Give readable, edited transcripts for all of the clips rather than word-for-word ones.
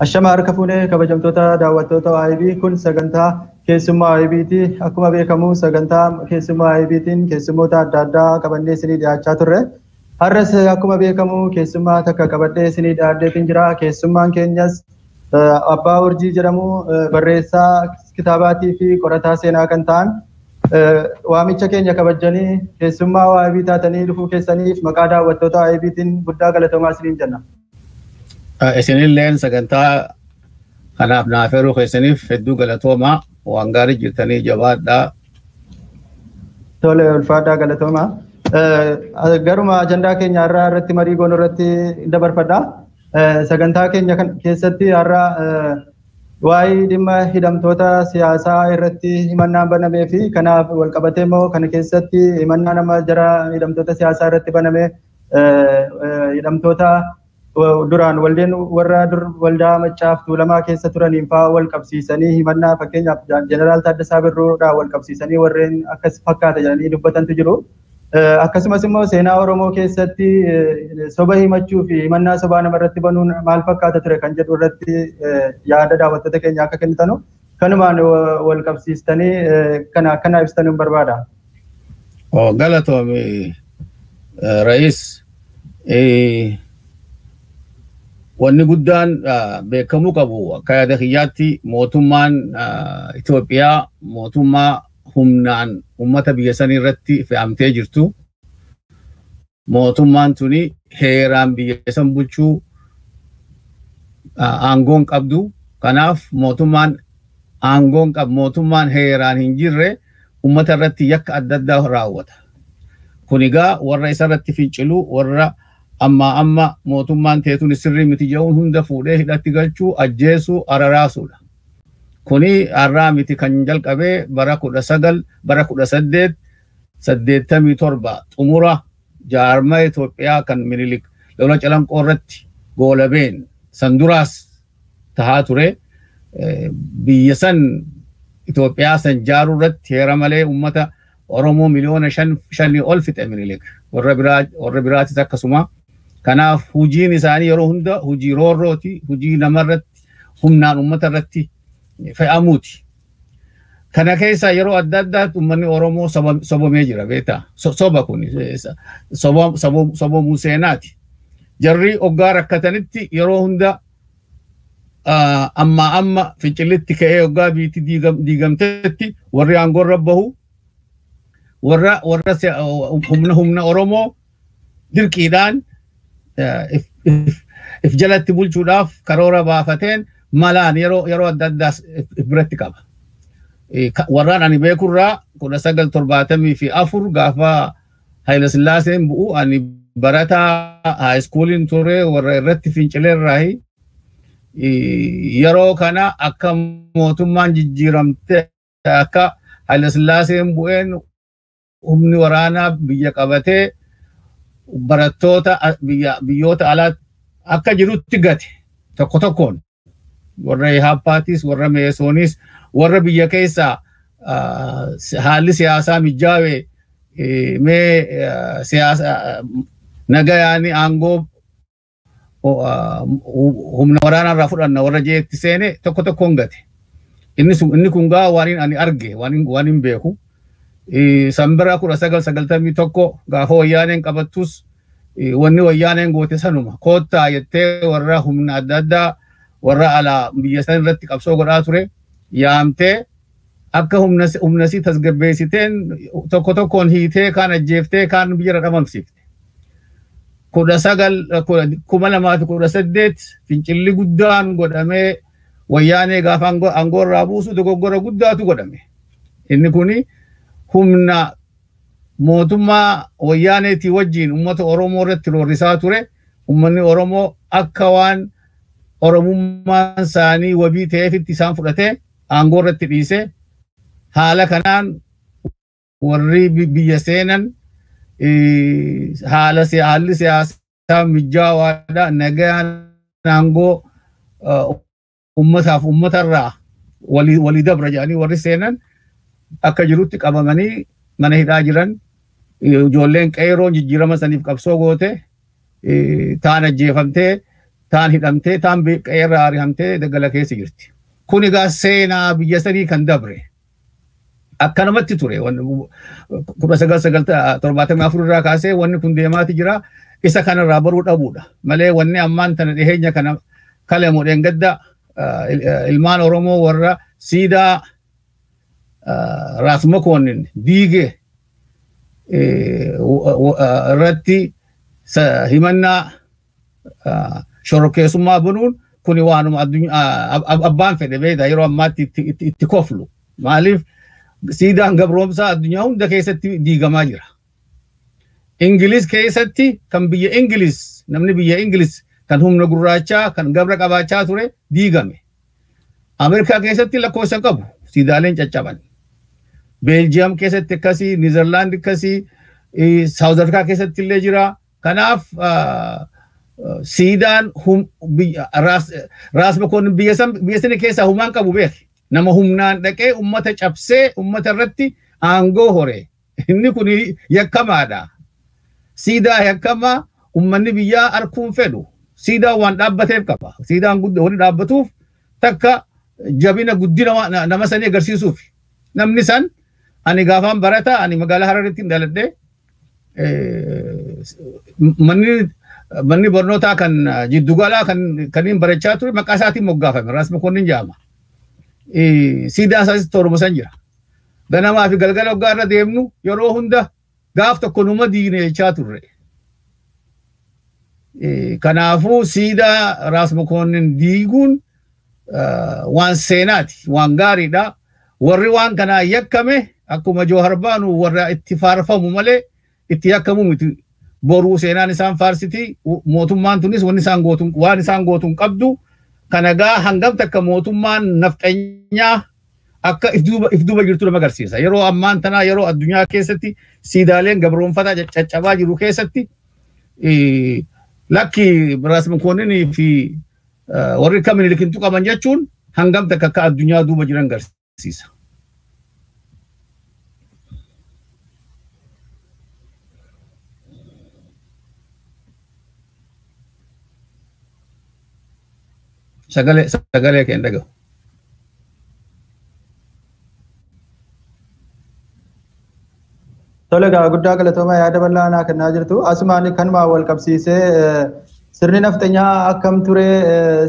Ashama harka fuunee kabajamtoota daawwattoota OIB kun sagantaa keessummaa OIB'ti. Akkuma beekamu sagantaa keessummaa OIB'tiin keessummoota adda addaa qabannee isinii dhiyaachaa turre. Har'as akkuma beekamu keessummaa takka qabadhee isinii dhiyaadheetiin jira. Keessummaan keenyas Abbaa Urjii jedhamu barreessaa kitaabaatii fi qorataa seenaa kan ta'an waamicha keenya kabajanii keessummaa OIB taatanii dhufuu keessaniif maqaa daawwattoota OIB'tiin guddaa galatoomaa isiniin jenna. Isinilleen sagantaa kanaaf naafeeruu keessaniif hedduu galatoomaa waan gaarii jirtanii jabaadhaa. Tole ulfaadhaa galatoomaa. Garuma ajandaa keenya har'aa irratti marii goonuu irratti dabarfadhaa. Sagantaa keenya keessatti har'aa waa'ee dhimma hidhamtoota siyaasaa irratti himannaan banamee fi kanaaf walqabatee immoo kana keessatti himannaa nama jara hidhamtoota siyaasaa irratti baname hidhamtoota duraan waldeen warra waldaa Maccaaf Tuulamaa keessa turaniin fa'aa wal qabsiisanii himannaa fakkeenyaaf Jeneraal Taaddasaa Birruudhaan wal qabsiisanii warreen akkas fakkaata jedhanii dubbatantu jiru. Akkasumas immoo seenaa Oromoo keessatti soba himachuu fi himannaa sobaa namarratti banuun maal fakkaata ture kan jedhu irratti yaada daawwattoota keenya akka kennitanu kanumaan wal qabsiistanii kana ibsitanuun barbaada. Galatoomi Ra'iis. Wanni guddaan beekamuu qabu akka yaada kiyyaatti mootummaan Itoophiyaa mootummaa humnaan uummata biyya sanii irratti fe'amtee jirtu. Mootummaan tuni heeraan biyya san bulchuu aangoon qabdu. Kanaaf mootummaan heeraan hin jirre uummata irratti yakka adda addaa raawwata. Kun egaa warra isa irratti fincilu warra amma mootummaan teetuun sirrii miti jedhuun hunda fuudhee hidhatti galchuu ajjeesuu araraasuudha. Kuni har'aa miti kan jalqabee bara 1887 xumura jaarmaa Itoophiyaa kan Minilik lola calanqoo irratti goolabeen san duraas tahaa ture. Biyya san Itoophiyaa san jaaruu irratti heera malee uummata Oromoo miliyoona 5 ol fixe Minilik. Warra biraatis akkasuma. Kanaaf hojiin isaanii yeroo hunda hojii roorrooti, hojii namarratti humnaan uummata irratti fe'amuuti. Kana keessa yeroo adda addaatti uummanni Oromoo sobamee jira beektaa. Soba kun sobamuu seenaati. Jarri hoggaa rakkatanitti yeroo hunda amma fincillitti ka'ee hoggaa biitti diigamtetti warri aangoorra bahu warra humna Oromoo dirqiidhaan if jalatti bulchuudhaaf karoora baafateen malaan yeroo adda addaa biratti qaba. Warraan ani beekurraa 1974 gaafa Haayile Sillaaseen bu'u ani barataa haayiskooliin ture warra irratti fincileerraa yeroo kana akka mootummaan jijjiiramte akka Haayile Sillaaseen bu'een humni waraanaa biyya qabatee barattoota biyyoota alaa akka jirutti gate tokko tokkoon warra Ihaappaatis warra Meesoonis warra biyya keessaa haalli siyaasaa mijaawee mee siyaasa nagayaani aangoo humna waraanaa irraa fudhanna warra jeetti seene tokko tokkoon gate. Inni kun gaa waan ani arge waan hin beeku. Sambira 1991 gaafa wayyaaneen qabattus wanni wayyaaneen goote sanuma koottaa jettee warra humna adda addaa warra alaa biyya san irratti qabsoo godhaa ture yaamtee akka humnasii tasgabbeessiteen tokko tokkoon hiitee kaan ajjeeftee kaan biyya dhabamsiifte. 2018 fincilli guddaan godhamee wayyaanee gaafa aangoorraa buusu dogoggora guddaatu godhame. Inni kuni humna mootummaa wayyaaneetii wajjin uummata Oromoo irratti roorrisaa ture. Uummanni Oromoo akka waan Oromummaan isaanii wabii ta'eefitti isaan fudhatee aangoo irratti dhiise. Haala kanaan warri biyya seenan haalli siyaasaa mijaawaadha nagaan aangoo uummatarraa walii dabra jedhanii warri seenan akka jirutti qabamanii mana hidhaa jiran. Ijoolleen qeeroon jijjiirama saniif qabsoo goote taan ajjeefamtee taan hidhamtee taan qeerraa ari'amtee daggala keessa jirti. Kun egaa seenaa biyya sanii kan dabre. Akkanumatti ture 1974 irraa kaasee wanni kun deemaati jira. Isa kanarraa baruu dhabuudha. Malee wanni ammaan tana dhiheenya kana kaleemu dheengadda ilmaan Oromoo warra siidaa Raas Mokonnin diigee irratti himannaa shororkeessummaa banuun kuni waanuma abbaan fedhe beeda yeroo ammaatti itti koflu. Maaliif siidaan gabroomsaa addunyaa hunda keessatti diigamaa jira. Ingiliz keessatti kan biyya Ingiliz namni biyya Ingiliz kan humna gurraachaa kan gabra qabaachaa ture diigame. Ameerikaa keessatti lakkoofsa qabu siidaaleen caccaban. Beeljiyeem keessatti akkasii, Niizerlaand akkasii, Saawuz Afrikaa keessatti illee jira. Kanaaf siidaan Raas Mokonnin biyya sani keessaa humaan qabu beeki. Nama humnaan dhaqee ummata cabsee ummata irratti aangoo hore. Inni kun yakkamaadha. Siidaa yakkamaa ummanni biyyaa arkuun fedhu. Siidaa waan dhaabbateef qaba. Siidaan wanni dhaabbatuuf takka jabina guddina nama sanii agarsiisuuf. Namni san ani gaafaan barata ani magaalaa Hararitti dhaladhe manni barnootaa kan jiddugalaa kan barachaa ture maqaa isaatiin moggaafame Raas Mokonnin jedhama. Siidaan isaas torba san jira. Ganamaa fi galgala waggaa irra deemnu yeroo hunda gaaf tokko numa diine jechaa turre. Kanaafuu siidaa Raas Mokonnin diiguun waan seenaati, waan gaariidha. Warri waan kanaa yakkame akkuma Jawhar baanu warra itti faarfamu malee itti yakkamu miti. Boruu seenaan isaan faarsiti. Mootummaan tunis waan isaan gootuun qabdu. Kanagaa hangam takka mootummaan nafxanyaa akka if duuba jirtu nama agarsiisa. Yeroo ammaan tanaa yeroo addunyaa keessatti siidaaleen gabroonfataa caccabaa jiru keessatti lakki Raas Mokonnin fi warri akka Miniliktu qaban jechuun hangam takka akka addunyaa duuba jiran agarsiisa. Sagalee keen dhagahu. Tole gaa guddaa galatoomaa yaada bal'aa naa kennaa jirtu. Asumaan kanuma wal qabsiisee sirni nafxanyaa akkam ture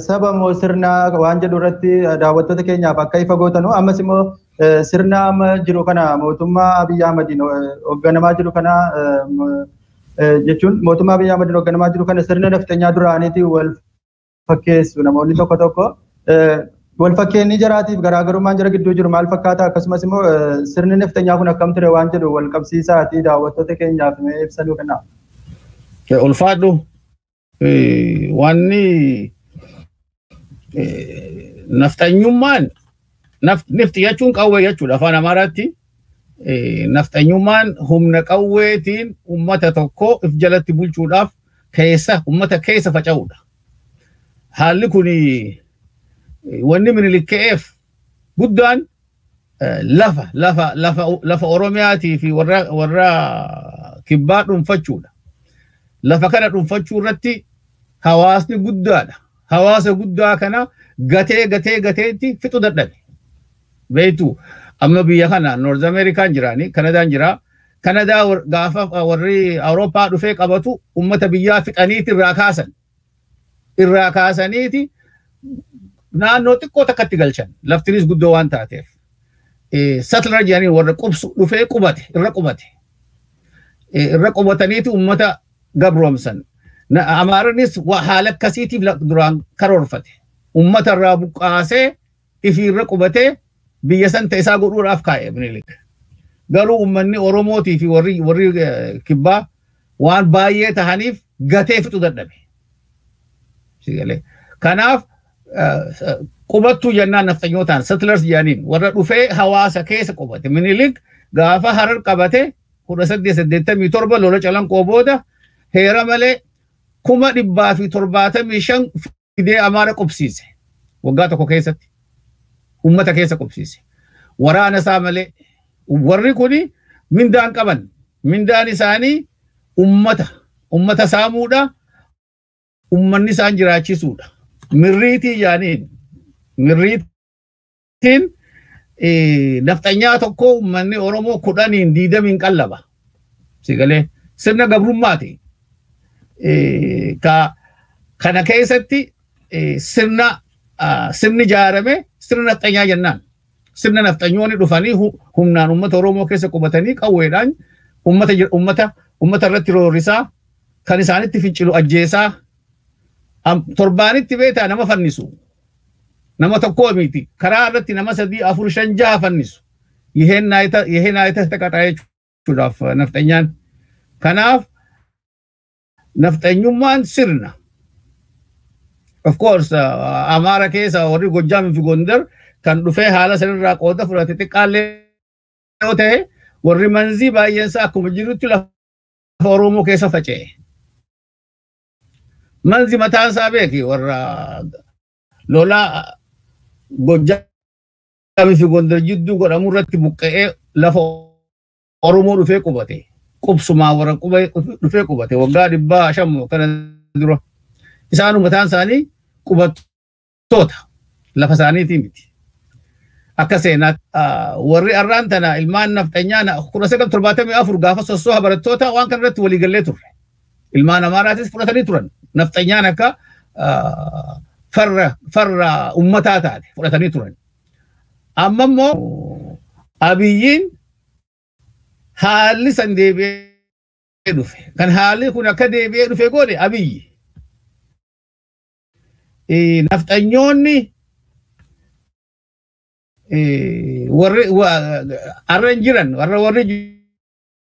saba moo sirna waan jedhu irratti daawwattoota keenyaaf akka ifa gootanu. Ammas immoo sirna amma jiru kana mootummaa Abiy Ahmediin hoogganamaa jiru kana jechuun mootummaa Abiy Ahmediin hoogganamaa jiru kana sirna nafxanyaa duraaniitii wal fakkeessu namoonni tokko wal fakkeenyi jiraatiif garaagarummaan jira gidduu jiru maal fakkaata akkasumas immoo sirni nafxanyaa kun akkam ture waan jedhu wal qabsiisaatii daawwattoota keenyaaf mee ibsanuu kenna. Ulfaadhu wanni nafxanyummaan nafti jechuun qawwee jechuudha afaan Amaaraatti. Nafxanyummaan humna qawweetiin ummata tokko if jalatti bulchuudhaaf ummata keessa faca'uudha. Haalli kuni wanni Minilikkeef guddaan lafa Oromiyaatii fi warra kibbaa dhuunfachuudha. Lafa kana dhuunfachuu irratti hawaasni guddaadha. Hawaasa guddaa kana gateetti fixu dadhabe. Beektu amma biyya kana North Amerikaan jiraani, Kanadaan jira. Kanadaa gaafa warri Awurooppaa dhufee qabatu ummata biyyaa fixaniiti irraa kaasaniiti naannoo xiqqoo takkatti galchan. Laftinis guddoo waan taateef. Settler jedhanii warra dhufee irra qubataniiti ummata gabroomsan. Amaarinis haala akkasiitiif duraan karoorfate. Ummata irraa buqqaasee ifiirra qubatee biyya san isaa godhuudhaaf kaa'e Minilik. Garuu ummanni Oromootii fi warri kibbaa waan baay'ee tahaniif gatee fixu dadhabe. Kanaaf qubattuu jennaan nafxanyootaan settlers jedhaniin warra dhufee hawaasa keessa qubate. Minilik gaafa Harar qabate 1887 lola calanqoo booda heera malee 175 fidee Amaara qubsiise. Waggaa tokko keessatti ummata keessa qubsiise. Waraana isaa malee warri kuni mindaan qaban. Mindaan isaanii ummata saamuudha. ummanni isaan jiraachisuudha. Mirriitii yaaniin mirriitiin naftanyaa tokko ummanni Oromoo 10 20 qallaba. Sigalee sirna gabrummaati. Kana keessatti sirni ijaarame sirna naftanyaa jennaan. Sirna naftanyoonni dhufanii humnaan uummata Oromoo keessa qubatanii qawweedhaan uummata irratti roorrisaa kan isaanitti fincilu ajjeesaa torbaanitti beetaa nama fannisu. Nama tokko miti karaa irratti nama 3 4 5 6 fannisu. Yiheen naayita taqaxaa jechuudhaaf naftanyaan. Kanaaf naftanyummaan sirna. Of course, Amara keessa warri Gojjam fi Gondar kan dhufee haala sanirraa qooda fudhate xiqqaallee yoo ta'e warri Manzii baay'eensaa akkuma jirutti lafa Oromoo keessa faca'e. Manzii mataan isaa beeki warra lolaa Gojjam fi Gondar jidduu godhamu irratti buqqa'ee lafa Oromoo dhufee qubate. Qubsumaa warra dhufee qubate waggaa 500 kana dura. Isaanu mataan isaanii qubattoota lafa isaaniitii miti. Akka seenaatti warri arraan tana ilmaan naftanyaa 1974 gaafa sossoo barattoota waan kana irratti walii gallee turre. Ilmaan Amaaraatis fudhatanii turan. Naftanyaan akka farra ummataa taate fudhatanii turan. Amma immoo Abiyyiin haalli san deebi'ee dhufe. Kan haalli kun akka deebi'ee dhufe godhe Abiyyi. Naftanyoonni arran jiran warri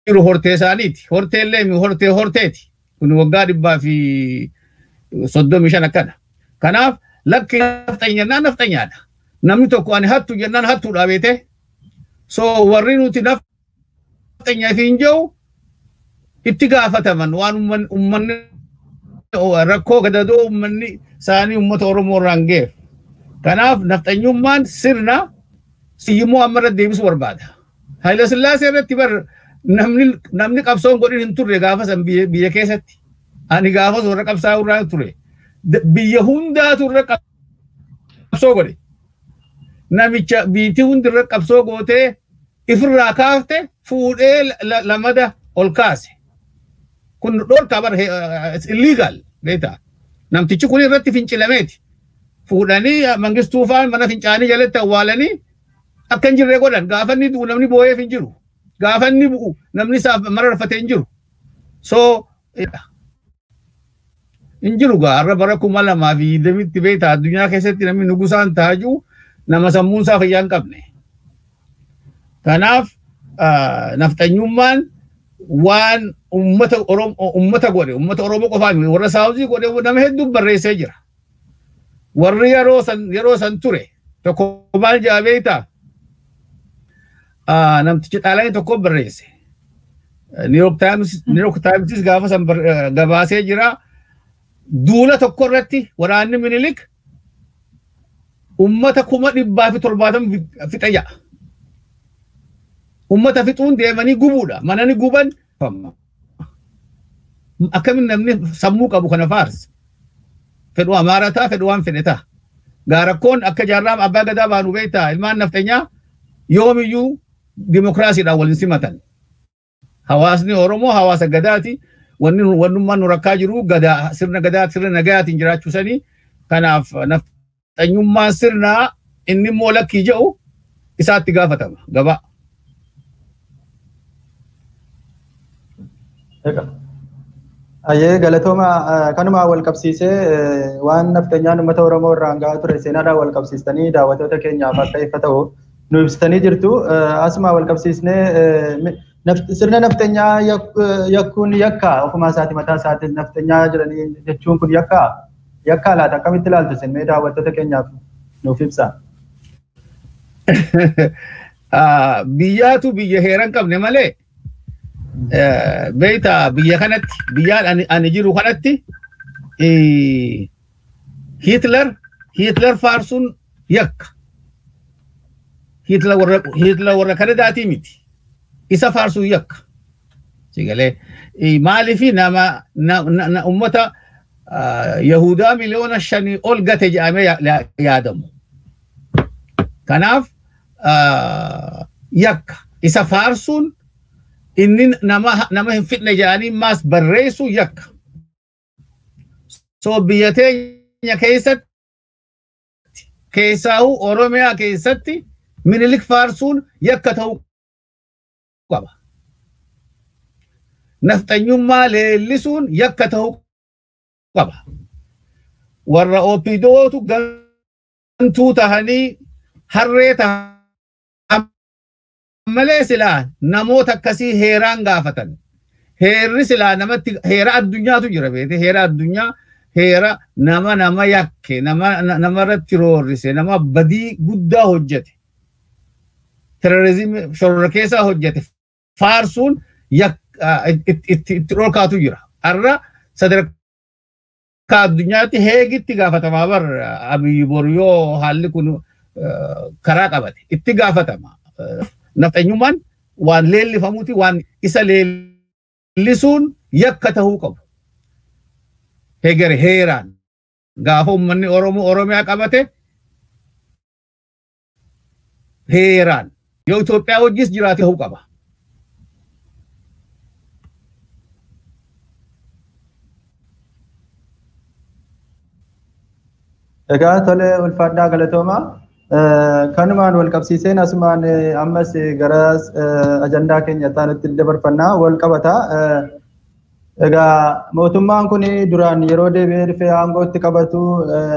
jiru hortee isaaniiti. Horteellee horteeti. Kun waggaa 135 akkana. Kanaaf lakki naftanyaadha. Namni tokko ani hattu jennaan hattuudha beete. So warri nuti naftanyaa fi hin jiru itti gaafataman waan ummanni rakkoo gadadoo ummanni isaanii uummata Oromoo irraan geef. Kanaaf naftanyummaan sirna siyyimmoo ammarra deebisu barbaada. Haayila Sillaasee irratti namni qabsoon godhin hin turre gaafa san biyya keessatti. Ani gaafas warra qabsaa irraa ture. Biyya hundaatu irra qabsoo godhe. Namicha biitii hundi irra qabsoo gootee ifirraa kaafte fuudhee lamada ol kaase. Kun dhorkaa bara illegal beeta. Namtichi kun irratti fincilameeti. Fuudhanii Mangistuu faan mana fincaanii jalatti awwaalanii akka hin jirre godhan. Gaafa inni du'u namni boo'eef hin jiru. Gaafa inni bu'u namni isaaf mararfatee hin jiru. So hin jiru gaarra bara 2020 beeta addunyaa keessatti namni nugusaan taaju nama sammuun isaa fayyaa hin qabne. Kanaaf naftanyummaan waan ummata Oromoo qofaan warra Saawuzii godhe nama hedduu barreessee jira. Warri yeroo san ture tokko maal jaabeeta namtichi xaalaanii tokko barreesse. New York Times gaafa san gabaasee jira. Duula tokko irratti waraanni Minilik ummata 170 fixa ja'a. Ummata fixuun deemanii gubuudha. Manani guban akkamin namni sammuu qabu kana faarsa. Fedhu Amaarataa fedhu waan fedhetaa. Gaarakkoon akka jaarraam abbaa gadaa baanu beektaa ilmaan naftanyaa yoomiyyuu dimokiraasiidhaan waliin simatan. Hawaasni Oromoo hawaasa gadaati. Wannummaan nu rakkaa jiru gadaa sirna gadaa sirna nagayaatiin jiraachisanii. Kanaaf naftanyummaan sirnaa inni immoo lakkii jedhu isaatti gaafatama gabaa. Ayyee galatooma kanuma wal qabsiisee waan naftanyaan uummata Oromoo irraan gahaa ture seenaadhaan wal qabsiistanii daawwattoota keenyaaf akka ifa ta'u nu ibsitanii jirtu. Asuma wal qabsiisnee sirna naftanyaa yakkuun yakka ofuma isaati mataa isaati naftanyaa jedhanii jechuun kun yakka laata akkamitti ilaaltu isin mee daawwattoota keenyaaf nuuf ibsaa. Biyyaatu biyya heeran qabne malee beeta biyya kanatti biyyaan ani jiru kanatti Hitler faarsuun yakka. Hitler warra Kanadaatii miti. Isa faarsuun yakka. Sigalee maaliifi nama ummata Yahudaa miliyoona 5 ol gate jedhamee yaadamu. Kanaaf yakka isa faarsuun inni nama hin fitne jedhanii maas barreessu yakka. So biyya teenya keessatti keessaa'u Oromiyaa keessatti Minilik faarsuun yakka ta'uu qaba. Nafxanyummaa leellisuun yakka ta'uu qaba. Warra OPDOtu gantuu tahanii harree tahan malee silaa namoota akkasii heeraan gaafatan. Heerri silaa namatti heera addunyaatu jira beete heera addunyaa heera nama yakke nama irratti roorrise nama badii guddaa hojjete. Terrorizim shorora keessaa hojjete faarsuun itti dhorkaatu jira. Har'a sadarkaa addunyaatti heegitti gaafatamaa bar Abiy Boryoo haalli kun karaa qabate itti gaafatama. Nafxanyummaan waan leellifamuuti waan isa leellisuun yakka ta'uu qabu. Heegere heeraan gaafa uummanni Oromiyaa qabate heeraan yoo Itoophiyaa wajjis jiraate ta'uu qaba. Egaa tole ulfaadhaa galatoomaa. Kanumaan wal qabsiiseen asumaan ammas gara ajandaa keenya ta'anitti dabarfannaa wal qabata. Egaa mootummaan kun duraan yeroo deebi'ee dhufee aangootti qabatu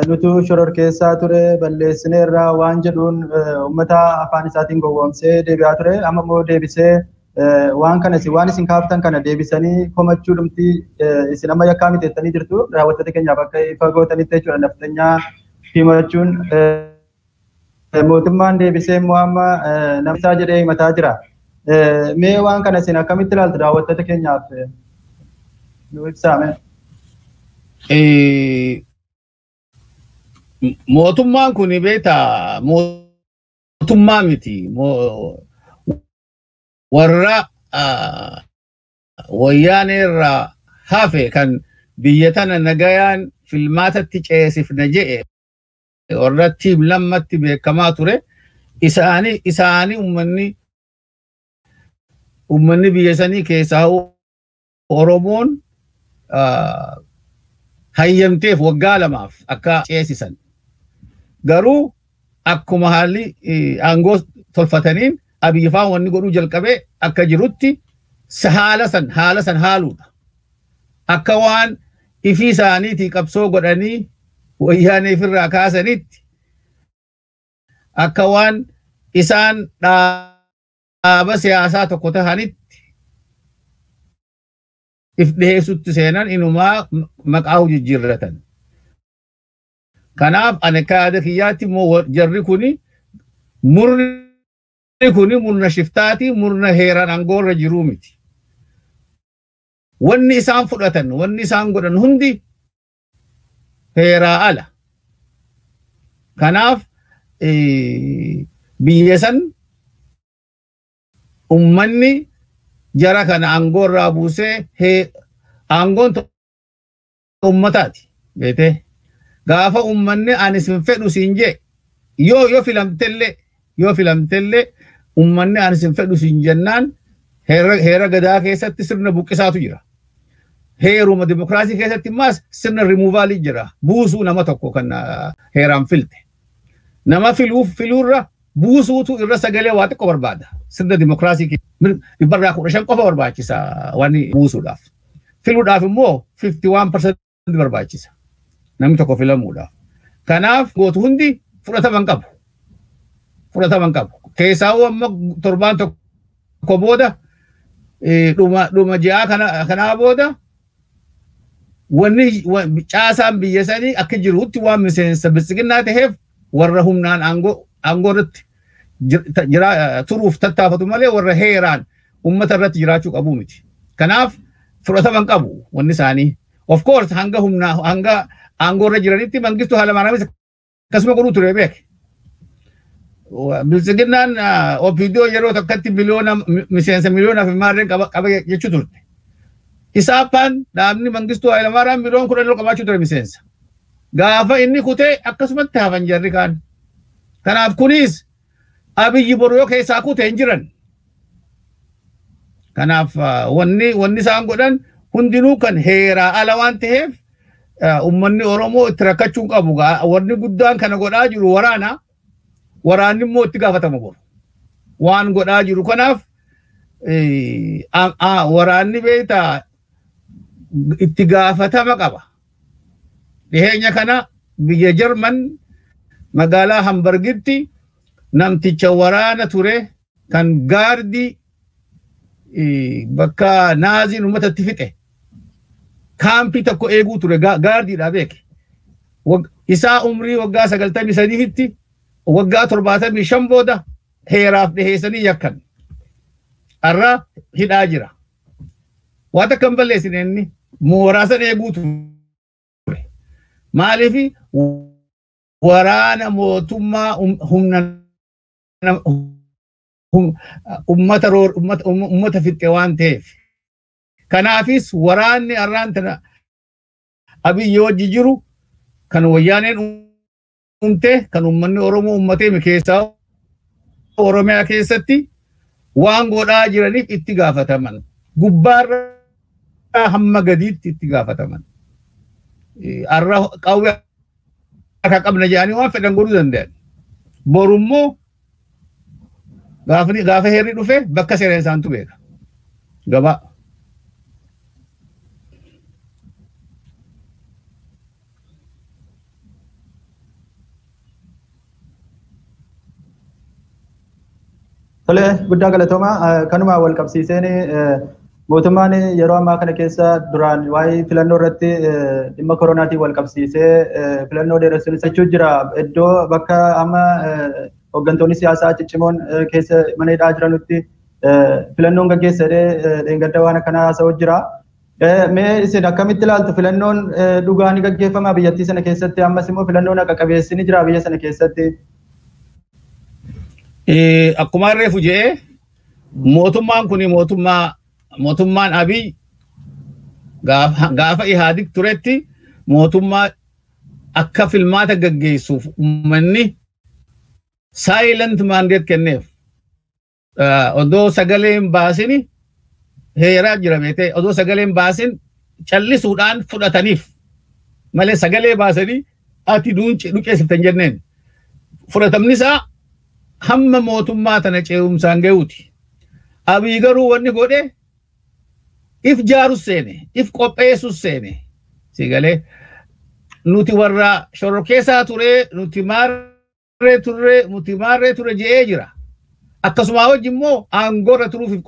nutu shoror keessaa ture balleessineerraa waan jedhuun uummata afaan isaatiin gowwoomsee deebi'aa ture. Amma immoo deebisee waan kanas waan isin kaaftan kana deebisanii komachuudhumti isin amma yakkaa miteettanii jirtu. Raawwattoota keenyaaf akka ifa gootanitti jechuudha nafxanyaa himachuun mootummaan deebisee immoo amma namsaa jedhee himataa jira. Mee waan kana isin akkamitti ilaaltu raawwattoota keenyaaf? Mootummaan kun beeta mootummaa miti warra wayyaaneerraa hafe kan biyya tana nagayaan filmaatatti ceesifna jedhe warra tiim lammatti beekamaa ture isaanii ummanni biyya sanii keessaa Oromoon hayyamteef waggaa lamaaf akka ceesisan. Garuu akkuma haalli aangoo tolfataniin Abiy faan wanni godhuu jalqabee akka jirutti haala san haaluudha. Akka waan ifii isaaniitii qabsoo godhanii wayyaaneef irraa kaasanitti akka waan isaan dhaaba siyaasaa tokko tahanitti if dhiheessutti seenan inumaa maqaa jijjiirratan. Kanaaf ani kaada kiyyaatti immoo jarri kuni murna shiftaati murna heeraan aangoorra jiruu miti. Wanni isaan fudhatan wanni isaan godhan hundi heeraa ala. Kanaaf biyya san ummanni jara kana aangoorraa buusee aangoon ummataati beete gaafa ummanni ani sin fedhu siin jee yoo filamtellee ummanni ani sin fedhu siin jennaan heera gadaa keessatti sirna buqqisaatu jira. Heeruma dimokiraasii keessatti maas sirna rimuuvaalii jira. Buusuu nama tokko kan heeraan filte. Nama filuurra buusuutu irra sagalee waa xiqqoo barbaada. Sirna dimokiraasii dhibbarraa 15 qofa barbaachisa waan buusuudhaaf. Filuudhaaf immoo 51% barbaachisa. Namni tokko filamuudhaaf. Kanaaf gootu hundi fudhataman qabu. Keessaa amma torbaan tokko booda dhuma ji'aa kanaa booda wanni caasaan biyya sanii akka jiruutti waan miseensa bilisiginnaa ta'eef warra humnaan aangoorratti turuuf tattaafatu malee warra heeraan ummata irratti jiraachuu qabu miti. Kanaaf fudhataman qabu wanni isaanii. Of course hanga aangoorra jiranitti mangistu haala maaramis akkasuma godhuu ture beeke. Bilisiginnaan OPDO yeroo tokkotti miseensa miliyoona fi maarreen qaba jechuu turte. Isaapan dhaabni Mangistuu Hayilamaariyaam miliyoona 10 qabaachuu ture miseensa. Gaafa inni kutee akkasumatti hafan jarri kaan. Kanaaf kunis Abiyyi boru yoo keessaa kutee hin jiran. Kanaaf wanni isaan godhan hundinuu kan heeraa ala waan ta'eef ummanni Oromoo itti rakkachuu qabu. Wanni guddaan kana godhaa jiru waraana. Waraanni immoo itti gaafatama boru. Waan godhaa jiru kanaaf waraanni beektaa itti gaafatama qaba. Dhiheenya kana biyya Jarman magaalaa Hamburgitti namticha waraana ture kan gaardii bakka naaziin uummatatti fixe kaampii tokko eeguu ture gaardiidhaa beeke. Isaa umrii waggaa 93tti waggaa 75 booda heeraaf dhiheessanii yakkan. Arra hidhaa jira. Waan akka hin balleessine inni mooraa sana eeguu ture. Maaliif waraana mootummaa humna ummata fixe waan ta'eef. Kanaafis waraanni arraan tana Abiyyi wajji jiru kan wayyaaneen uumte kan ummanni Oromoo uummatee keessaa Oromiyaa keessatti waan godhaa jiraniif itti gaafataman. Gubbaarra hamma gadiitti itti gaafataman. Arra qawwee akka qabna jedhanii waan fedhan godhuu danda'an. Borummoo gaafa heerri dhufe bakka seeraan isaantu beeka. Gabaa. Tole guddaa galatooma kanuma wal qabsiiseen mootummaan yeroo ammaa kana keessa duraan waa'ee filannoo irratti dhimma koronaatiin wal qabsiisee filannoo dheeressuun jechuu jira. Iddoo bakka amma hooggantoonni siyaasaa ciccimoon keessa mana hidhaa jiranutti filannoon gaggeessadee dheengadda waan akkanaa haasa'u jira. Mee isin akkamitti ilaaltu filannoon dhugaa ni gaggeeffama biyyattii sana keessatti ammas immoo filannoon haqa qabeessi ni jira biyya sana keessatti? Akkuma reefu jedhee mootummaan kun mootummaan Abiy gaafa Ihaadig turetti mootummaa akka filmaata gaggeessuuf uummanni silent mandate kenneef. Odoo sagaleen baasini heeraa jira beekte odoo sagaleen baasin callisuudhaan fudhataniif malee sagalee baasanii ati duuceessiftan jenneen. Fudhatamni isaa hamma mootummaa tana ce'umsaan ga'uuti. Abiy garuu wanni godhe if jaarus seene, if qopheessus seene. Sigalee nuti warra shororkeessaa ture, nuti maarree ture je'ee jira. Akkasuma wajji immoo aangoorra turuuf if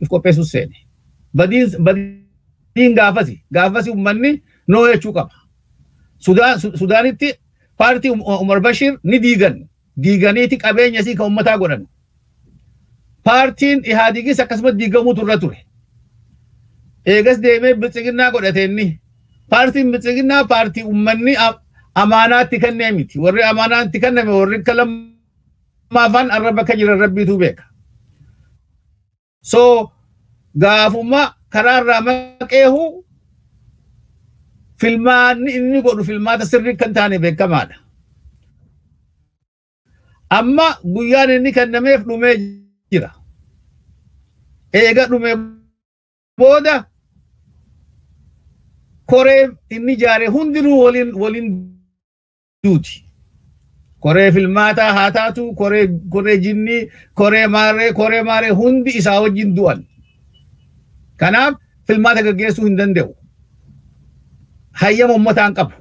qopheessus seene. Badiin gaafasi ummanni noo jechuu qaba. Sudaanitti paartii Umar Bashir ni diiganiiti qabeenya isii kan ummataa godhan. Paartiin Ihaadigis akkasumas diigamuu turre ture. Eegas deemee biltsiginnaa godhateenni. Paartiin biltsiginnaa paartii ummanni amaanaatti kennee miti. Warri amaanaatti kenname warri kalamaafaan arra bakka jiran rabbiitu beeka. So gaafuma karaarraa maqeehu filmaanni inni godhu filmaata sirrii kan taane beekamaadha. Amma guyyaan inni kennameef dhumee jira. Eega dhumee booda koree inni jaare hundinuu waliin duuti. Koree filmaataa haa taatu, koree jinnii, koree maaree hundi isaa wajjin du'an. Kanaaf filmaata gaggeessuu hin danda'u. Hayyama uummataan qabu.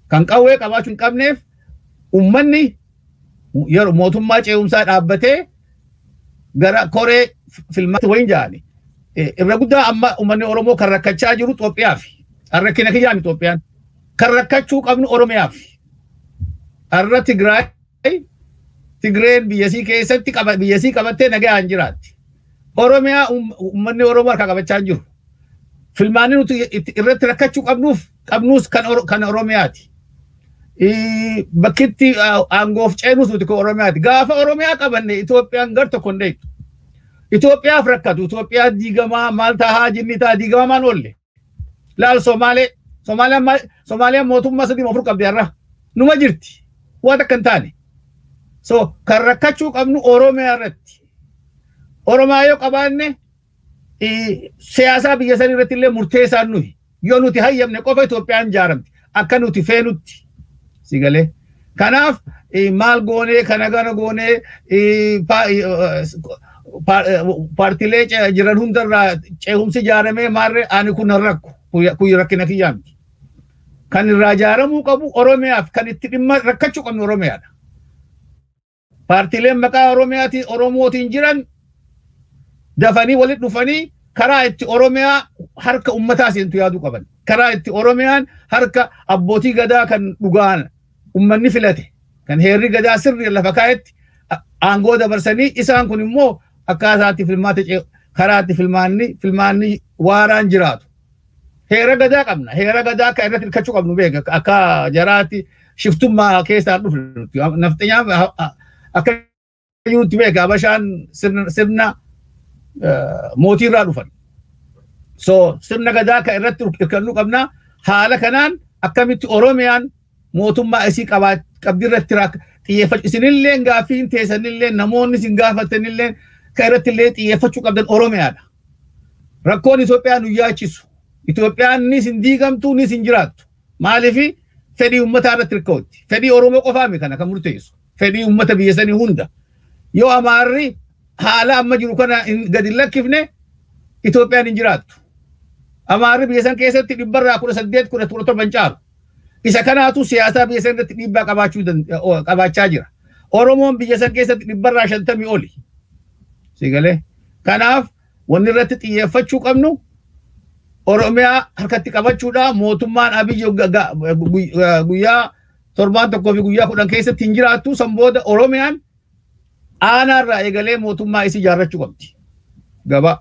Kan qawwee qabaachuu hin qabneef uummanni yeroo mootummaa ce'umsaa dhaabbatee gara koree filmaata waliin jaani. Irra guddaa amma uummanni Oromoo kan rakkachaa jiru Itoophiyaaf. Rakkina kiyyaan Itoophiyaan. Kan rakkachuu qabnu Oromiyaaf. Arra Tigreen biyyasii keessatti biyyasii qabattee nagaan jiraatti. Oromiyaa uummanni Oromoo harka qabachaa jiru. Filmaanni nuti irratti rakkachuu qabnuus kan Oromiyaati. Bakkitti aangoof ceenus nuti kan Oromiyaati. Gaafa Oromiyaa qabanne Itoophiyaan gar tokko hin deettu. Itoophiyaa rakkatu Itoophiyaa diigamaa maal tahaa jinnitaa diigamaa maan oolle laal Somaaliyaa mootummaa sadii afur qabdi har'a numa jirti waan akka hin taane so kan rakkachuu qabnu Oromiyaa irratti Oromiyaa yoo qabaanne siyaasaa biyya sanii irratti illee murteessaan nuyi yoo nuti hayyamne qofa Itoophiyaan jaaramti akka nuti feenutti sigalee kanaaf maal goonee kana gana goonee paartilee jiran hundarraa ceehumsi jaaramee maarree ani kun rakku kun rakkina kiyyaamti kan irraa jaaramuu qabu Oromiyaaf kan itti dhimma rakkachuu qabnu Oromiyaadha paartileen maqaa Oromiyaatiin Oromootiin jiran dafanii walitti dhufanii karaa itti Oromiyaa harka ummataa seentu yaaduu qaban karaa itti Oromiyaan harka abbootii gadaa kan dhugaan ummanni filate kan heerri gadaa sirrii lafa kaa'etti aangoo dabarsanii isaan kun immoo akkaataatti filmaata karaatti filmaanni waaraan jiraatu heera gadaa qabna heera gadaa akka irratti hirkachuu qabnu beeka akka jaraatti shiftummaa keessaa dhufu nafxanyaa akka yuutti beeka abashaan sirna mootii irraa dhufan so sirna gadaa akka irratti hirkannu qabna haala kanaan akkamitti Oromiyaan mootummaa isii qabdi irratti xiyyeeffachuu isinillee gaafiin teessanillee namoonni isin gaafatanillee kan irratti illee xiyyeeffachuu qabdan Oromiyaadha. Rakkoon Itoophiyaa nu yaachisu. Itoophiyaan ni sin diigamtu ni sin jiraattu. Maaliif fedhii uummataa irratti hirkatti. Fedhii Oromoo qofaami kana kan murteessu. Fedhii uummata biyya sanii hunda. Yoo Amaarri haala amma jiru kana gadi lakkifne Itoophiyaan hin jiraattu. Amaarri biyya san keessatti 18-17 caalu. Isa kanaatu siyaasaa biyya san irratti dhiibbaa qabaachaa jira. Oromoon biyya san keessatti 50 oli. Sigalee kanaaf wanni irratti xiyyeeffachuu qabnu Oromiyaa harkatti qabachuudha mootummaan Abiyyi guyyaa 7 fi guyyaa 10 keessatti hin jiraattu san booda Oromiyaan aanaa irraa eegalee mootummaa isii ijaarrachuu qabdi. Gabaa.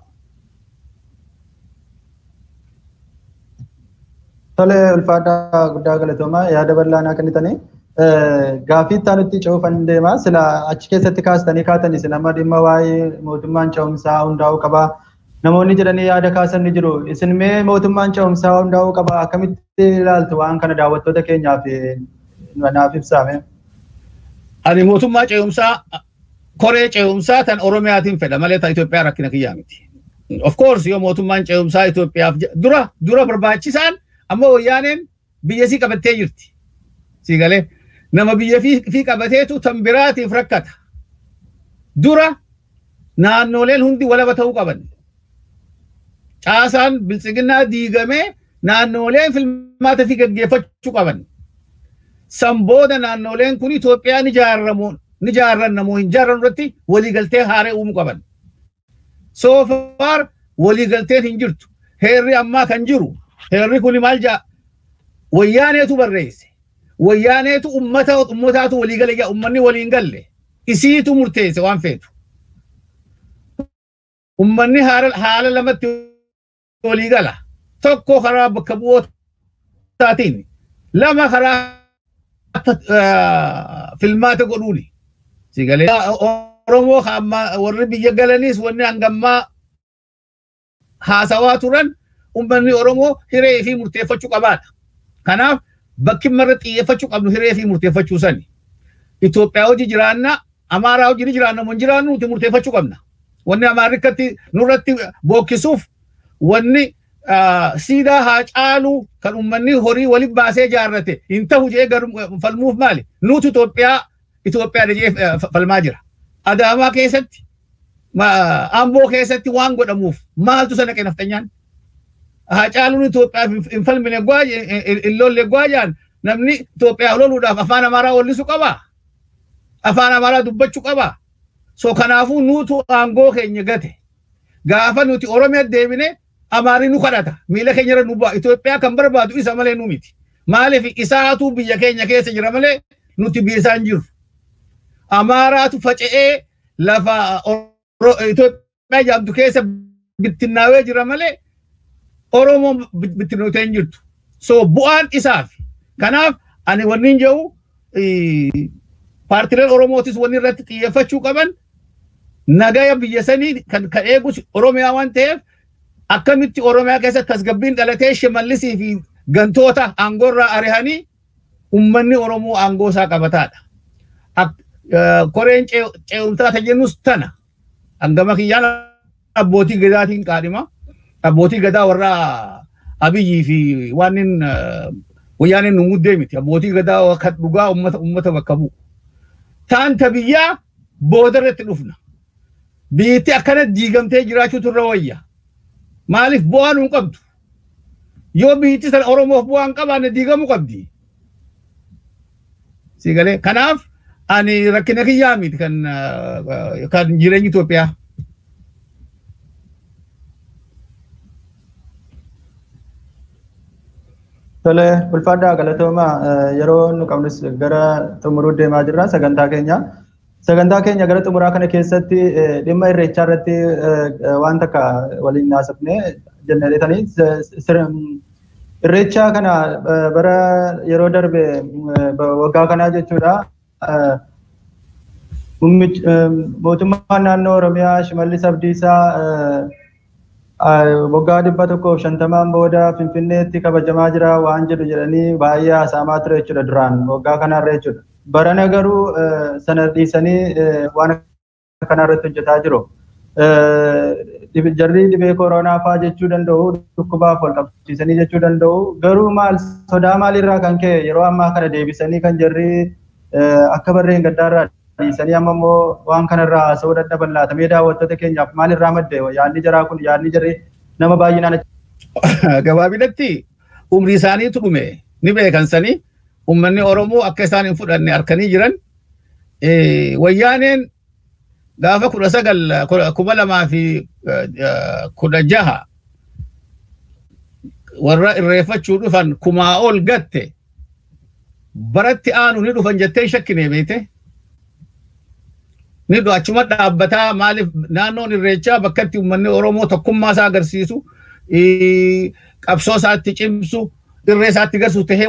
Tole ulfaadhaa guddaa galatoomaa yaada bal'aanaa kennitanii gaafii taanutti cuufan deema sila achi keessatti kaastanii kaatanii sila amma dhimma waa'ee mootummaan ce'umsaa hundaa'uu qabaa namoonni jedhanii yaada kaasan ni jiru isin mee mootummaan ce'umsaa hundaa'uu qabaa akkamitti ilaaltu waan kana daawwattoota keenyaaf naaf ibsaame. Ani mootummaa ce'umsaa koree ce'umsaa tan Oromiyaatiin fedha malee ta Itoophiyaa rakkina kiyyaa miti. Of course yoo mootummaan ce'umsaa Itoophiyaaf dura barbaachisaan amma wayyaaneen biyya sii qabattee jirti. Sigalee nama biyya fi qabateetu tan biraatiif rakkata. Dura naannoleen hundi walaba ta'uu qaban. Caasaan biltsiginnaa diigamee naannoleen filmaata fi gaggeeffachuu qaban. San booda naannoleen kun Itoophiyaa ni jaarrannamoo hin jaarrannu irratti waliigaltee haaree uumuu qaban. So far waliigalteen hin jirtu. Heerri ammaa kan jiru. Heerri kun maal jaa? Wayyaaneetu barreesse. Wayyaaneetu ummataatu waliigale ummanni waliin galle. Isiitu murteesse waan feetu. Ummanni haala lamatti waliigala. Tokko karaa bakka bu'ootaatiin. Lama karaa filmaata godhuuni. Sigalee Oromoo warri biyya galaniis wanni hangammaa haasawaa turan ummanni Oromoo hiree fi murteeffachuu qabaadha. Kanaaf bakki marra xiyyeeffachuu qabnu hiree fi murteeffachuu sani. Itoophiyaa hojii jiraanna, Amaaraa hojii jiraanna mun jiraannu nuti murteeffachuu qabna. Wanni Amaarikkatti nurratti bookkisuuf wanni siidaa haa caalu kan ummanni horii waliin baasee jaarrate hin ta'u jee falmuuf maali? Nuti Itoophiyaa jee falmaa jira. Adaamaa keessatti Amboo keessatti waan godhamuuf maaltu sana qenaftanyaan? Haa caaluun Itoophiyaaf hin falmine illoollee gwaajaan namni Itoophiyaa loluudhaaf afaan Amaaraa wallisuu qaba. Afaan Amaaraa dubbachuu qaba. So kanaafuu nutu aangoo keenya gate. Gaafa nuti Oromiyaa deebine Amaari nu kadhata. Miila keenya irra nu bu'a. Itoophiyaa kan barbaadu isa malee nu miti. Maaliif isaatu biyya keenya keessa jira malee nuti biyya isaan jiru. Amaaraatu faca'ee lafa Itoophiyaa jaamtu keessa bittinnaawee jira malee Oromoo bittinnootee hin jirtu. So bu'aan isaaf. Kanaaf ani wanni jedhu paartileen Oromootis wanni irratti xiyyeeffachuu qaban nagaya biyya sanii kan eegus Oromiyaa waan ta'eef akkamitti Oromiyaa keessatti tasgabbiin dhalatee Shimallisii fi gantoota aangoorraa arihanii ummanni Oromoo aangoo isaa qabataadha. Koreen ce'umsaa tajennus tana hangama kiyyaan abbootii gadaatiin qaadhima. Abbootii gadaa warra Abiyyii fi waanin wayyaanin nu muddee miti. Abbootii gadaa kan dhugaa ummata bakka bu'u. Taanta biyyaa boodarratti dhufna. Biyyatti akkana diigamtee jiraachuu turre wayya. Maaliif bu'aan hin qabdu? Yoo biyyatti sana Oromoof bu'aan qabaanne diigamuu qabdi. Sigalee kanaaf ani rakkina kiyyaa miti kan jireenyi Itoophiyaa. Tole ulfaadhaa galatooma yeroo nu qabnus gara xumuruu deemaa jirra sagantaa keenya. Sagantaa keenya gara xumuraa kana keessatti dhimma irreechaa irratti waan takka waliin haasofne jenneetanii irreechaa kana bara yeroo darbe waggaa kanaa jechuudha. Mootummaan naannoo Oromiyaa Shimallis Abdiisaa waggaa 150 booda Finfinneetti kabajamaa jira waan jedhu jedhanii baay'ee haasa'amaa ture jechuudha duraan waggaa kanarra jechuudha. Barana garuu sana dhiisanii waan kanarratti hojjetaa jiru. Jarri dhibee koronaa fa'aa jechuu danda'u dhukkubaaf wal qabsiisanii jechuu danda'u garuu maal sodaa maalirraa kan ka'e yeroo ammaa kana deebisanii kan jarri akka barreen gaddaarraa dhiisanii amma immoo waan kanarraa haasa'uu dadhaban laatamee daawwattoota keenyaaf maalirraa madde yaadni jaraa kun yaadni jarri nama baay'inaan gabaabinatti umrii isaaniitu dhume ni beekan sanii ummanni Oromoo akka isaan hin fudhanne harkanii jiran wayyaaneen gaafa 2016 warra irreeffachuu dhufan kumaa ol gatte baratti aanu ni dhufan jettee shakkine beete ni do achuma dhaabbataa maaliif naannoon irreechaa bakkatti ummanni Oromoo tokkummaa isaa agarsiisu qabsoo isaatti cimsu irree isaatti garsu tahee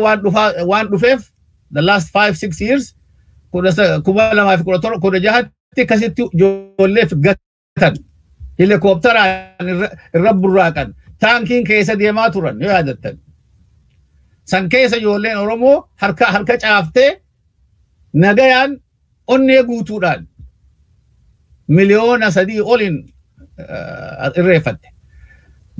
waan dhufeef the last 5-6 years 2016 akkasitti ijoolleef gatan helikoophteraan irra burraaqan taankiin keessa deemaa turan yoo yaadattan san keessa ijoolleen Oromoo harka caaftee nagayaan onnee guutuudhaan miliyoona 3 olin irreeffatte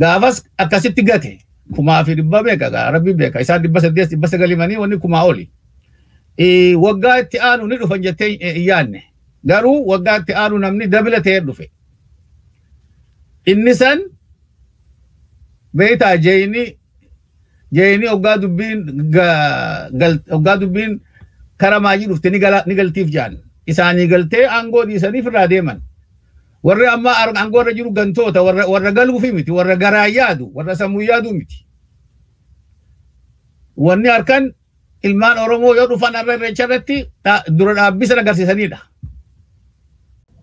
gaafas akkasitti gate 1,000 beeka rabbi beeka isaan 800 wanni 1,000 oli waggaa itti aanu ni dhufan jettee iyyaanne garuu waggaa itti aanu namni dabalatee dhufe inni san beeytaa jeeyini waggaa dubbiin kara maajii dhufte ni galtiif jaan isaanii galtee aangoo dhiisaniif irraa deeman warri amma aangoo irra jiru gantoota warra galuufi miti warra garaa yaadu warra sammuu yaadu miti wanni harkan ilmaan Oromoo yoo dhufan irreecha irratti dura dhaabbisan agarsiisanidha.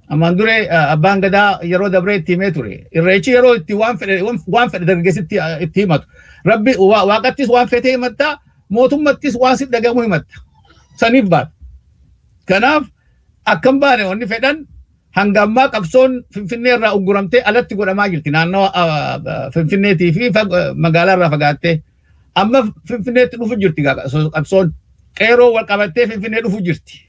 Ammaan dure abbaan gadaa yeroo dabree itti himee ture. Irreechi yeroo itti waan fedhe dargaggeessitti itti himatu. Rabbi waaqattis waan fedhe himatta, mootummattis waan si dhagamu himatta. Saniif baata. Kanaaf akkam baane wanni fedhan hanga ammaa qabsoon Finfinnee irraa ugguramtee alatti godhamaa jirti. Naannoo Finfinneetii fi magaalaa irraa fagaattee. Amma Finfinneetti dhufu jirti qabsoon qeeroo wal qabattee Finfinnee dhufu jirti.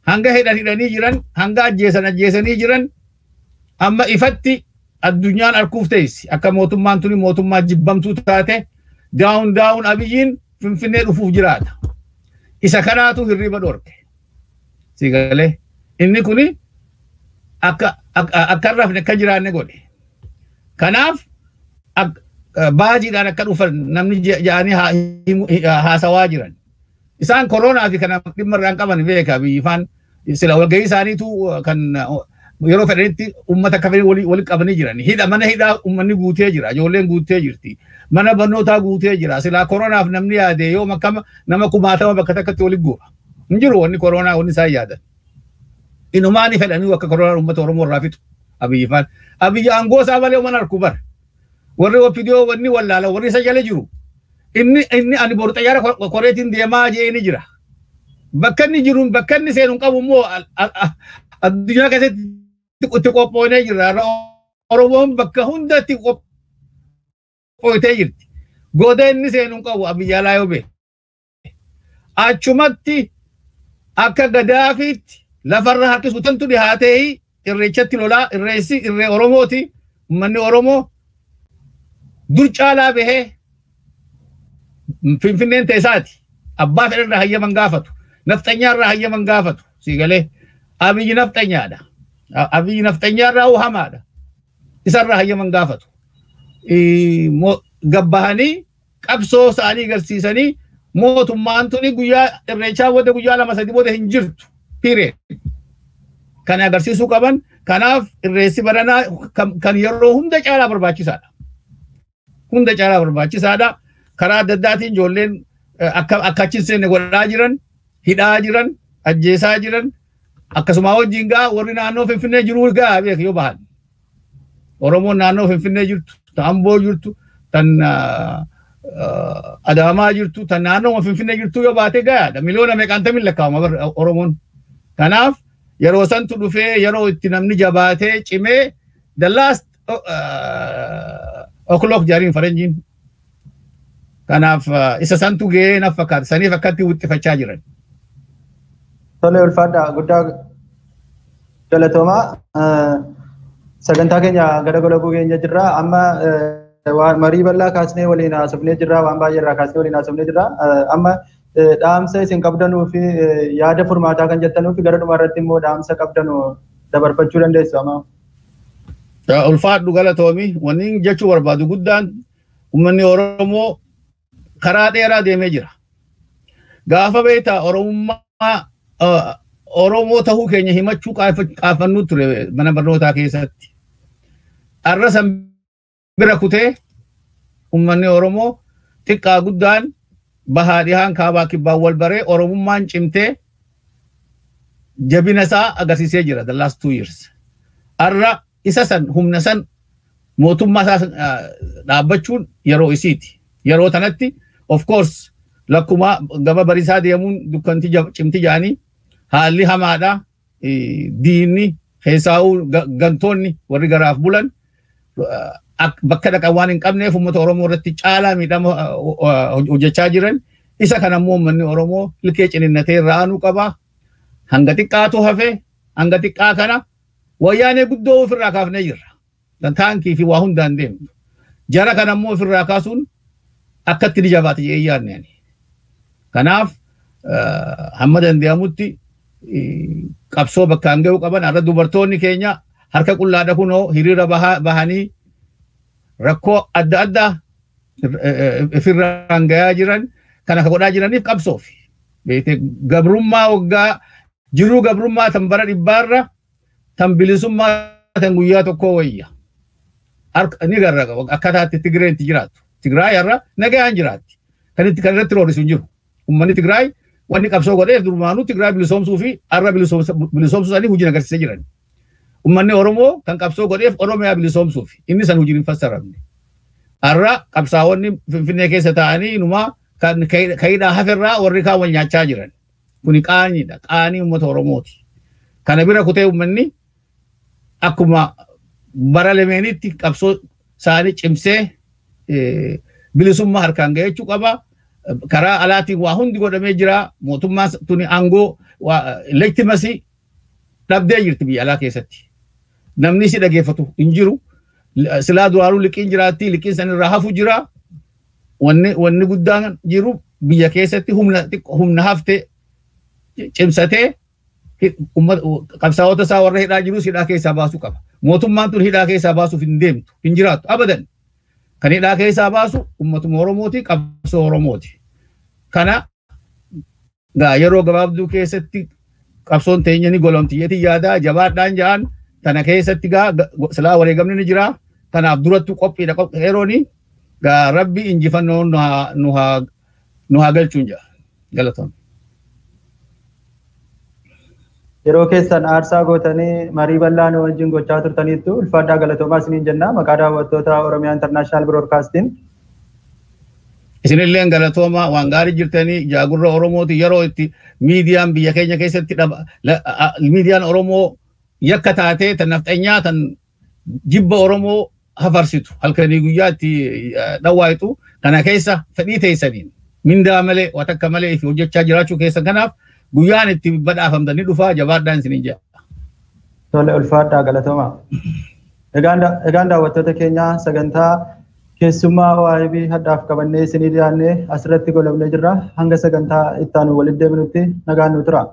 Hanga hidhanii jiran, hanga ajjeesanii jiran, amma ifatti addunyaan arkuuf teessi. Akka mootummaan tuni mootummaa jibbamtuu taate daawun Abiyyiin Finfinnee dhufuuf jiraata. Isa kanaatu hirriba dhorke. Sigalee inni kuni akka rafne akka jiraanne godhe. Kanaaf baajiidhaan akka dhufan namni ja'anii haasawaa jiran. Isaan koronaa fi kana dhimma irraan qaban beeka biyyifaan sila walgahii isaaniitu kan yeroo fedhanitti ummata akka fedhan waliin qabanii jiran. Mana hidhaa ummanni guutee jira, ijoolleen guutee jirti. Mana barnootaa guutee jira. Sila koronaaf namni yaade yoo nama 10,000 bakka takkatti waliin guura. Hin jiru wanni koronaa wanni isaan yaadan. Inumaani fedhanii akka koronaa ummata Oromoo irraa fixu abiyyifaan. Abiyyi aangoo isaa malee mana harku bara. Warri opidiyoo wanni wallaala warri isa jala jiru. Inni ani boru xayyaara koreetiin deemaa jee ni jira. Bakka inni jiruun bakka inni seenuun qabu immoo addunyaa keessatti qophoonee jirra. Oromoon bakka hundatti qophootee jirti. Goda inni seenuun qabu abiyyaalaa yoo beeku. Achumatti akka Gadaafiitti lafarra harkisu tantu dhihaatee irreechatti lolaa irreessi irree Oromooti. Uummanni Oromoo dur caalaa bahee Finfinneen teessaati. Abbaa fedharraa hayyaman gaafatu. Nafxanyaarraa hayyaman gaafatu. Siigalee abiyyi nafxanyaadha. Abiyyi nafxanyaarraa hamaadha. Isarraa hayyaman gaafatu. Gabbahanii qabsoo isaanii agarsiisanii mootummaan tuni guyyaa irreechaa booda guyyaa 2-3 booda hin jirtu. Period. Kan agarsiisuu qaban kanaaf irreessi baranaa kan yeroo hunda caalaa barbaachisaadha. Hunda caalaa barbaachisaadha. Karaa adda addaatiin ijoolleen akka achi seenne godhaa jiran, hidhaa jiran, ajjeesaa jiran, akkasuma wajjin gaa warri naannoo Finfinnee jiru gaa beek yoo bahan. Oromoon naannoo Finfinnee jirtu, tan Amboo jirtu, tan Adaamaa jirtu, tan naannoo Finfinnee jirtu yoo baate gaadha. Miliyoona meeqaantamin lakkaa'ama Oromoon. Kanaaf yeroo santu dhufee yeroo itti namni jabaatee cimee the last o'clock jaariin faranjiin. Kanaaf isa santu gahee naaf fakkaata. Saniif akkatti wixxifachaa jiran. Tole ulfaadha guddaa galatoomaa. Sagantaa keenya gara golabuu keenya jirra. Amma marii bal'aa kaasnee waliin haasofnee jirra. Waan baay'ee irraa kaasnee waliin haasofnee jirra. Amma dhaamsa isin qabdanuu fi yaada furmaataa kan jettanuu fi gara dhumaa irratti immoo dhaamsa qabdanuu dabarfachuu dandeessu amma. Ulfaadhu galatoomii wanni jechuu barbaadu guddaan uummanni Oromoo karaa dheeraa deemee jira. Gaafa beektaa Oromoo tahuu keenya himachuu qaafannuu ture mana barnootaa keessatti. Arra san bira kutee uummanni Oromoo xiqqaa guddaan bahaa dhihaan kaabaa kibbaan wal baree Oromummaan cimtee jabina isaa agarsiisee jira the last 2 years. Arra isa san humna san mootummaa isaa dhaabbachuun yeroo isiiti. Yeroo tanatti of course lakkuma gama bariisaa deemuun dukkanti cimti jaanii haalli hamaadha. Diinni keessaa'uu gantoonni warri garaaf bulan bakka dhaqan waan hin qabneef uummata Oromoo irratti caalaa miidhama hojjechaa jiran. Isa kana immoo uummanni Oromoo ilkee ciniinnatee irraa aanuu qaba. Hanga xiqqaatu hafe hanga xiqqaa kana wayyaanee guddoo ofirraa kaafnee jirra. Taankii fi waa hundaan deemtu. Jara kana immoo ofirraa kaasuun akkatti ni jabaate jedhee yaadne. Kanaaf hamma danda'amutti qabsoo bakkaan ga'uu qaban. Har'a dubartoonni keenya harka qullaadha kunoo hiriira bahanii rakkoo adda addaa ofirraan gayaa jiran kana godhaa jiraniif qabsoof. Gabrummaa waggaa jiruu gabrummaa tan bara dhibbaarra tan bilisummaa tan guyyaa tokkoo wayya. Ni garra akkataatti Tigireentti jiraattu. Tigraay har'a nagayaan jiraatti. Kan irratti roorrisu hin jiru. Uummanni Tigraay wanni qabsoo godheef durmaanuu Tigraay bilisoomsuu fi har'a bilisoomsuu isaanii hojiin agarsiisee jiran. Uummanni Oromoo kan qabsoo godheef Oromiyaa bilisoomsuuf inni san hojiin hin fassaramne. Har'a qabsaa'onni Finfinnee keessa ta'anii numaa kan ka'idhaa haferraa warri kaan wal nyaachaa jiran. Kuni qaaniidha. Qaanii uummata Oromooti. Kana bira kutee uummanni akkuma bara lameenitti qabsoo isaanii cimsee bilisummaa harkaan gahuu qaba. Karaa alaatiin waa hundi godhamee jira. Mootummaan tuni aangoo legitimacy dhabdee jirti biyya alaa keessatti. Namni si dhageeffatu hin jiru. Silaa duraanuu liqiin jiraatti. Liqiin san irraa hafu jira. Wanni guddaan jiru biyya keessatti humna haftee cimsatee qabsaa'ota isaa warra hidhaa jiru hidhaa keessaa baasuu qaba. Mootummaan tun hidhaa keessaa baasuuf hin deemtu. Hin jiraattu abadan. Kan hidhaa keessaa baasu uummatuma Oromooti, qabsoo Oromooti. Kana yeroo gabaabduu keessatti qabsoon teenya ni golomtiyyeetii yaadaa jabaadhaan ja'an tana keessatti silaa wareegamni ni jira. Kanaaf durattuu qophiidha yerooni rabbi injifannoo nu haa galchuun ja'a. Galatoon. Yeroo keessan aarsaa gootanii marii bal'aa nu wajjin gochaa turtaniittu ulfaadhaa galatoomaa isiniin jenna maqaa daawwattoota Oromiyaa International Broadcasting. Isinillee galatooma waan gaarii jirtanii jaagurra Oromooti yeroo itti miidiyaan biyya keenya keessatti miidiyaan Oromoo yakka taatee tan nafxanyaa tan jibba Oromoo hafarsitu halkanii guyyaatti dhawaayitu kana keessa fedhii teessaniin mindaa malee watakka malee fi hojjechaa jiraachuu keessa kanaaf guyyaan itti badhaafamtanii dhufaa jabaadhaan isiniin jedha. Tole ulfaadhaa galatoomaa. Egaan daawwattoota keenya sagantaa keessummaa OIB hadhaaf qabannee isinii dhiyaannee asirratti golabnee jirra. Hanga sagantaa itti aanu walitti deebinutti nagaan nu tura.